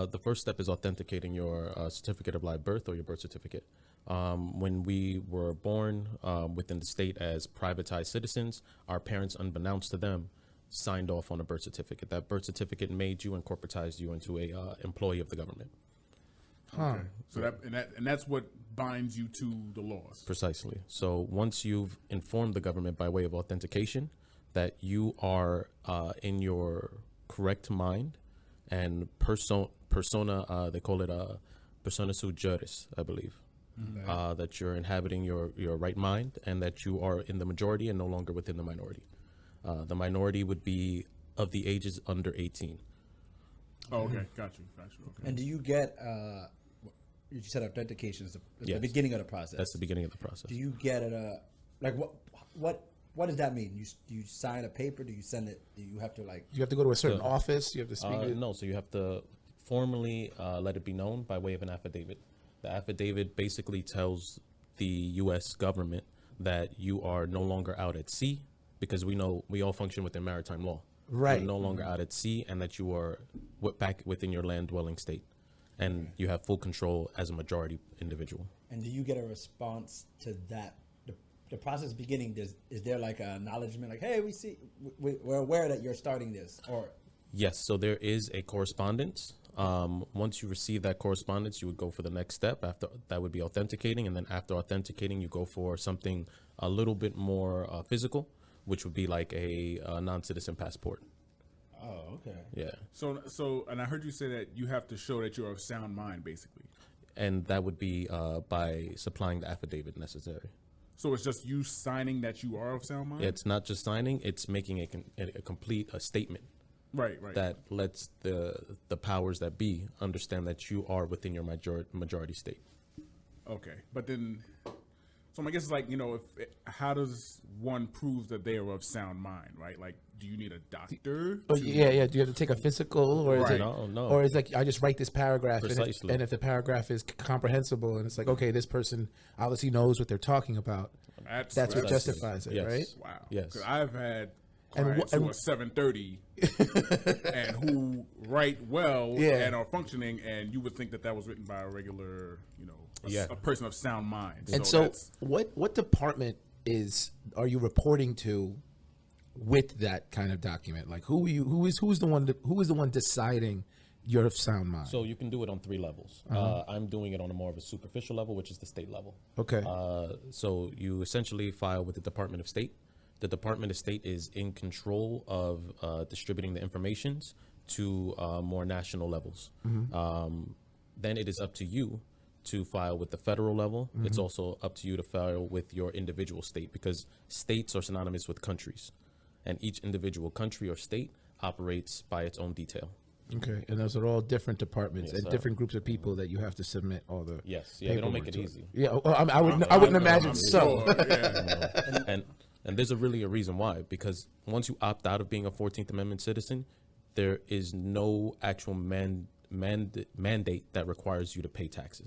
The first step is authenticating your certificate of live birth or your birth certificate. When we were born within the state as privatized citizens, our parents, unbeknownst to them, signed off on a birth certificate. That birth certificate made you and corporatized you into a employee of the government. Okay. So that's what binds you to the laws. Precisely. So once you've informed the government by way of authentication that you are in your correct mind and persona, they call it persona sui juris, I believe, that you're inhabiting your right mind and that you are in the majority and no longer within the minority. The minority would be of the ages under 18. Oh, okay. Got you. Okay. And do you get, you said authentication is the Yes. beginning of the process. That's the beginning of the process. Do you get it, like what does that mean? Do you sign a paper? Do you send it? Do you have to like? You have to go to a certain office. You have to speak. No, so you have to formally let it be known by way of an affidavit. The affidavit basically tells the U.S. government that you are no longer out at sea, because we know we all function within maritime law. Right. You're no longer out at sea, and that you are back within your land dwelling state, and you have full control as a majority individual. And do you get a response to that? The process beginning, is there like an acknowledgement, like, hey, we're aware that you're starting this, or? Yes, so there is a correspondence. Once you receive that correspondence, you would go for the next step. After that would be authenticating, and then after authenticating, you go for something a little bit more physical, which would be like a non-citizen passport. Oh, okay. Yeah. So, and I heard you say that you have to show that you're of sound mind, basically. And that would be by supplying the affidavit necessary. So it's just you signing that you are of sound mind? It's not just signing; it's making a complete statement. Right. That lets the powers that be understand that you are within your majority state. Okay, but then, so I guess it's like, how does one prove that they are of sound mind, right? Like, do you need a doctor? Oh, yeah. Do you have to take a physical, or is it? No. Or is like I just write this paragraph, Precisely. and if the paragraph is comprehensible, and it's like, okay, this person obviously knows what they're talking about. That's what justifies it, Yes. right? Wow. Yes. 'Cause I've had clients who are 730 and who write well and are functioning, and you would think that was written by a regular, a person of sound mind. And so what department are you reporting to with that kind of document? Like who is the one deciding you're of sound mind? So you can do it on 3 levels. I'm doing it on a more of a superficial level, which is the state level. Okay. So you essentially file with the Department of State. The Department of State is in control of distributing the informations to more national levels. Then it is up to you to file with the federal level. It's also up to you to file with your individual state, because states are synonymous with countries, and each individual country or state operates by its own detail. Okay, and those are all different departments and different groups of people that you have to submit all the they don't make it easy. Yeah, well, I wouldn't imagine so. Sure, yeah. And there's really a reason why, because once you opt out of being a 14th Amendment citizen, there is no actual mandate that requires you to pay taxes.